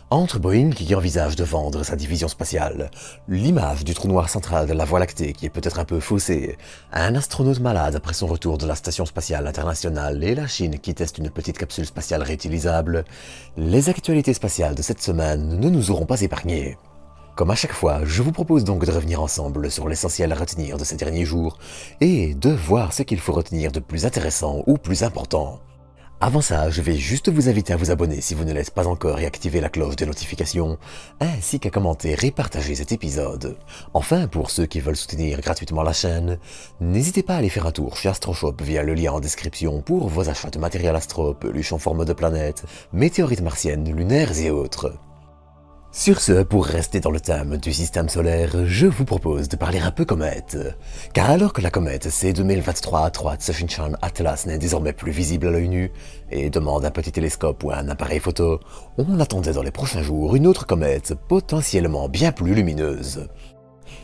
Entre Boeing qui envisage de vendre sa division spatiale, l'image du trou noir central de la Voie lactée qui est peut-être un peu faussée, un astronaute malade après son retour de la Station spatiale internationale et la Chine qui teste une petite capsule spatiale réutilisable, les actualités spatiales de cette semaine ne nous auront pas épargnés. Comme à chaque fois, je vous propose donc de revenir ensemble sur l'essentiel à retenir de ces derniers jours et de voir ce qu'il faut retenir de plus intéressant ou plus important. Avant ça, je vais juste vous inviter à vous abonner si vous ne l'êtes pas encore et activer la cloche de notification, ainsi qu'à commenter et partager cet épisode. Enfin, pour ceux qui veulent soutenir gratuitement la chaîne, n'hésitez pas à aller faire un tour chez AstroShop via le lien en description pour vos achats de matériel astro, peluches en forme de planète, météorites martiennes, lunaires et autres. Sur ce, pour rester dans le thème du système solaire, je vous propose de parler un peu comète. Car alors que la comète C2023-3 Tsushinchan Atlas n'est désormais plus visible à l'œil nu et demande un petit télescope ou un appareil photo, on attendait dans les prochains jours une autre comète potentiellement bien plus lumineuse.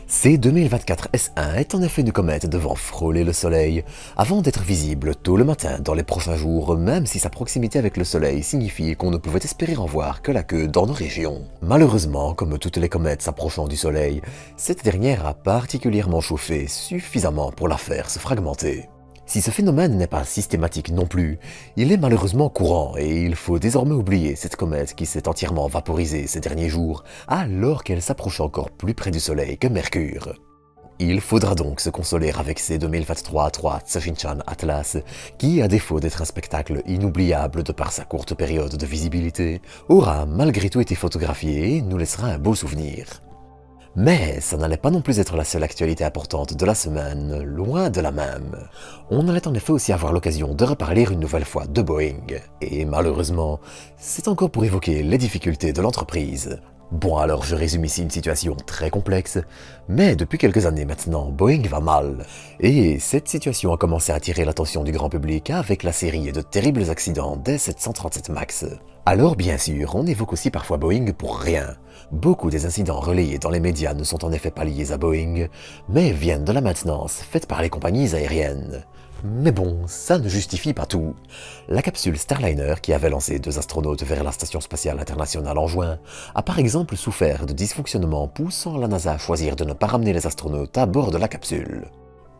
C2024 S1 est en effet une comète devant frôler le Soleil, avant d'être visible tôt le matin dans les prochains jours, même si sa proximité avec le Soleil signifie qu'on ne pouvait espérer en voir que la queue dans nos régions. Malheureusement, comme toutes les comètes s'approchant du Soleil, cette dernière a particulièrement chauffé suffisamment pour la faire se fragmenter. Si ce phénomène n'est pas systématique non plus, il est malheureusement courant et il faut désormais oublier cette comète qui s'est entièrement vaporisée ces derniers jours alors qu'elle s'approche encore plus près du Soleil que Mercure. Il faudra donc se consoler avec ces 2023-3 Tsushinchan Atlas qui, à défaut d'être un spectacle inoubliable de par sa courte période de visibilité, aura malgré tout été photographié et nous laissera un beau souvenir. Mais ça n'allait pas non plus être la seule actualité importante de la semaine, loin de la même. On allait en effet aussi avoir l'occasion de reparler une nouvelle fois de Boeing. Et malheureusement, c'est encore pour évoquer les difficultés de l'entreprise. Bon alors je résume ici une situation très complexe, mais depuis quelques années maintenant, Boeing va mal. Et cette situation a commencé à attirer l'attention du grand public avec la série de terribles accidents des 737 MAX. Alors bien sûr, on évoque aussi parfois Boeing pour rien. Beaucoup des incidents relayés dans les médias ne sont en effet pas liés à Boeing, mais viennent de la maintenance faite par les compagnies aériennes. Mais bon, ça ne justifie pas tout. La capsule Starliner, qui avait lancé 2 astronautes vers la Station spatiale internationale en juin, a par exemple souffert de dysfonctionnements poussant la NASA à choisir de ne pas ramener les astronautes à bord de la capsule.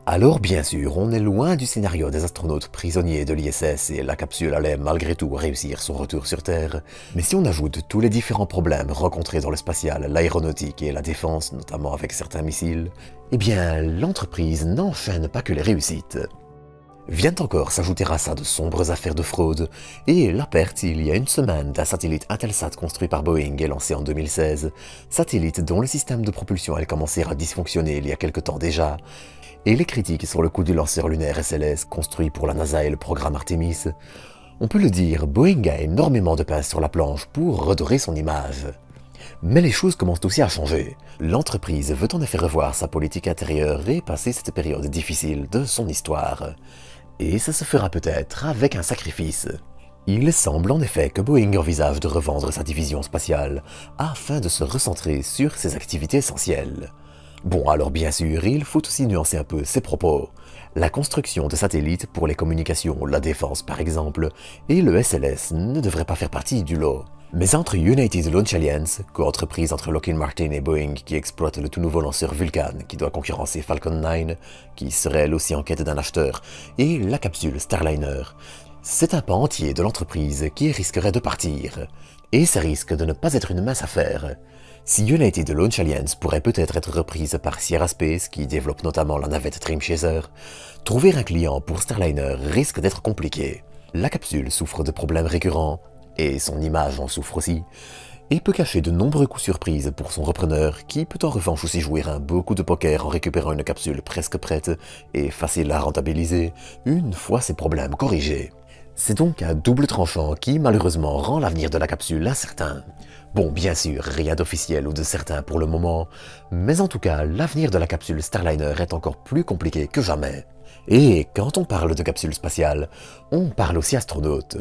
Alors bien sûr, on est loin du scénario des astronautes prisonniers de l'ISS et la capsule allait malgré tout réussir son retour sur Terre, mais si on ajoute tous les différents problèmes rencontrés dans le spatial, l'aéronautique et la défense, notamment avec certains missiles, eh bien l'entreprise n'enchaîne pas que les réussites. Viennent encore s'ajouter à ça de sombres affaires de fraude et la perte il y a une semaine d'un satellite Intelsat construit par Boeing et lancé en 2016, satellite dont le système de propulsion allait commencer à dysfonctionner il y a quelque temps déjà, et les critiques sur le coût du lanceur lunaire SLS construit pour la NASA et le programme Artemis, on peut le dire, Boeing a énormément de pain sur la planche pour redorer son image. Mais les choses commencent aussi à changer. L'entreprise veut en effet revoir sa politique intérieure et passer cette période difficile de son histoire. Et ça se fera peut-être avec un sacrifice. Il semble en effet que Boeing envisage de revendre sa division spatiale afin de se recentrer sur ses activités essentielles. Bon alors bien sûr, il faut aussi nuancer un peu ses propos. La construction de satellites pour les communications, la défense par exemple, et le SLS ne devraient pas faire partie du lot. Mais entre United Launch Alliance, co-entreprise entre Lockheed Martin et Boeing qui exploite le tout nouveau lanceur Vulcan qui doit concurrencer Falcon 9, qui serait elle aussi en quête d'un acheteur, et la capsule Starliner, c'est un pan entier de l'entreprise qui risquerait de partir. Et ça risque de ne pas être une mince affaire. Si United Launch Alliance pourrait peut-être être reprise par Sierra Space, qui développe notamment la navette Dream Chaser, trouver un client pour Starliner risque d'être compliqué. La capsule souffre de problèmes récurrents, et son image en souffre aussi, et peut cacher de nombreux coups surprises pour son repreneur, qui peut en revanche aussi jouer un beau coup de poker en récupérant une capsule presque prête et facile à rentabiliser, une fois ses problèmes corrigés. C'est donc un double tranchant qui malheureusement rend l'avenir de la capsule incertain. Bon, bien sûr, rien d'officiel ou de certain pour le moment, mais en tout cas, l'avenir de la capsule Starliner est encore plus compliqué que jamais. Et quand on parle de capsule spatiale, on parle aussi astronaute.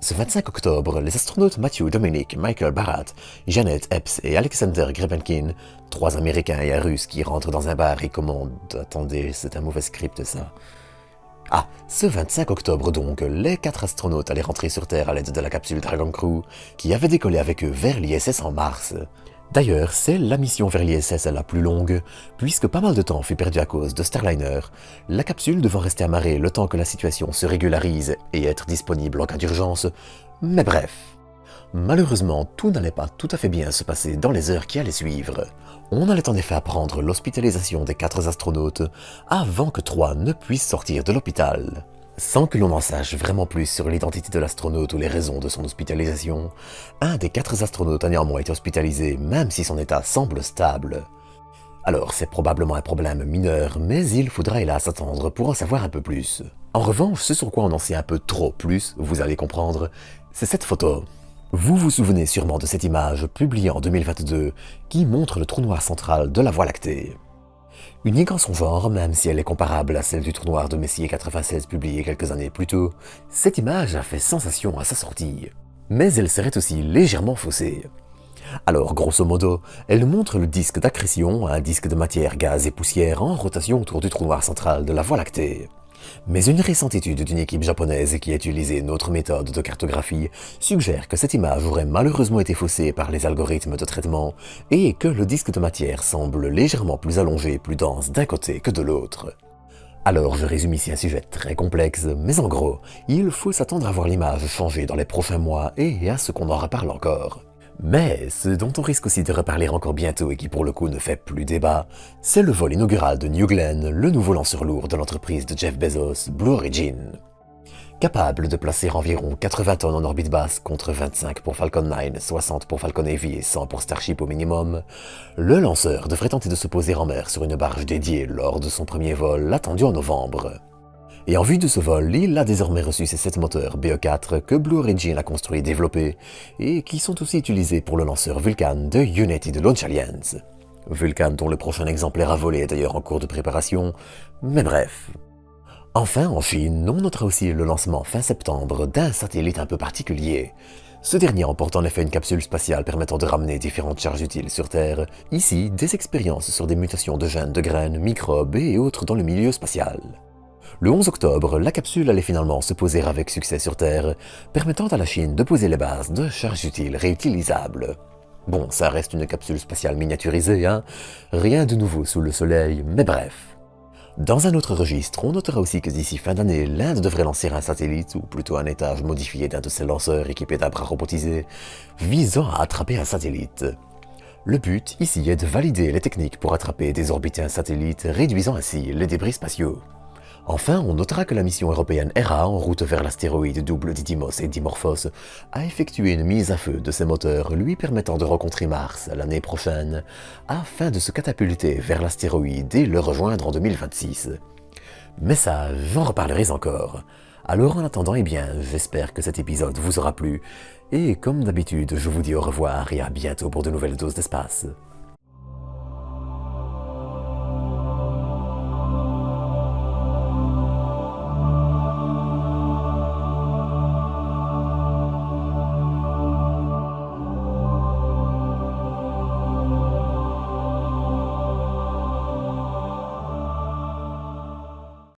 Ce 25 octobre, les astronautes Matthew Dominic, Michael Barat, Janet Epps et Alexander Grebenkin, 3 Américains et un Russe qui rentrent dans un bar et commandent... Attendez, c'est un mauvais script ça. Ah, ce 25 octobre donc, les 4 astronautes allaient rentrer sur Terre à l'aide de la capsule Dragon Crew, qui avait décollé avec eux vers l'ISS en mars. D'ailleurs, c'est la mission vers l'ISS la plus longue, puisque pas mal de temps fut perdu à cause de Starliner, la capsule devant rester amarrée le temps que la situation se régularise et être disponible en cas d'urgence, mais bref. Malheureusement, tout n'allait pas tout à fait bien se passer dans les heures qui allaient suivre. On allait en effet apprendre l'hospitalisation des 4 astronautes avant que 3 ne puissent sortir de l'hôpital. Sans que l'on en sache vraiment plus sur l'identité de l'astronaute ou les raisons de son hospitalisation, un des 4 astronautes a néanmoins été hospitalisé même si son état semble stable. Alors c'est probablement un problème mineur, mais il faudra hélas attendre pour en savoir un peu plus. En revanche, ce sur quoi on en sait un peu trop plus, vous allez comprendre, c'est cette photo. Vous vous souvenez sûrement de cette image publiée en 2022 qui montre le trou noir central de la Voie lactée. Unique en son genre, même si elle est comparable à celle du trou noir de Messier 96 publié quelques années plus tôt, cette image a fait sensation à sa sortie. Mais elle serait aussi légèrement faussée. Alors, grosso modo, elle montre le disque d'accrétion, un disque de matière, gaz et poussière en rotation autour du trou noir central de la Voie lactée. Mais une récente étude d'une équipe japonaise qui a utilisé notre méthode de cartographie suggère que cette image aurait malheureusement été faussée par les algorithmes de traitement et que le disque de matière semble légèrement plus allongé et plus dense d'un côté que de l'autre. Alors je résume ici un sujet très complexe, mais en gros, il faut s'attendre à voir l'image changer dans les prochains mois et à ce qu'on en reparle encore. Mais ce dont on risque aussi de reparler encore bientôt et qui pour le coup ne fait plus débat, c'est le vol inaugural de New Glenn, le nouveau lanceur lourd de l'entreprise de Jeff Bezos, Blue Origin. Capable de placer environ 80 tonnes en orbite basse contre 25 pour Falcon 9, 60 pour Falcon Heavy et 100 pour Starship au minimum, le lanceur devrait tenter de se poser en mer sur une barge dédiée lors de son premier vol attendu en novembre. Et en vue de ce vol, il a désormais reçu ses 7 moteurs BE4 que Blue Origin a construit et développés, et qui sont aussi utilisés pour le lanceur Vulcan de United Launch Alliance. Vulcan dont le prochain exemplaire à voler est d'ailleurs en cours de préparation, mais bref. Enfin, en Chine, on notera aussi le lancement fin septembre d'un satellite un peu particulier. Ce dernier emporte en effet une capsule spatiale permettant de ramener différentes charges utiles sur Terre, ici des expériences sur des mutations de gènes, de graines, microbes et autres dans le milieu spatial. Le 11 octobre, la capsule allait finalement se poser avec succès sur Terre, permettant à la Chine de poser les bases de charges utiles réutilisables. Bon, ça reste une capsule spatiale miniaturisée, hein, rien de nouveau sous le soleil, mais bref. Dans un autre registre, on notera aussi que d'ici fin d'année, l'Inde devrait lancer un satellite, ou plutôt un étage modifié d'un de ses lanceurs équipés d'un bras robotisé, visant à attraper un satellite. Le but ici est de valider les techniques pour attraper et désorbiter un satellite, réduisant ainsi les débris spatiaux. Enfin, on notera que la mission européenne Hera, en route vers l'astéroïde double Didymos et Dimorphos, a effectué une mise à feu de ses moteurs lui permettant de rencontrer Mars l'année prochaine, afin de se catapulter vers l'astéroïde et le rejoindre en 2026. Mais ça, j'en reparlerai encore. Alors en attendant, j'espère que cet épisode vous aura plu, et comme d'habitude, je vous dis au revoir et à bientôt pour de nouvelles doses d'espace.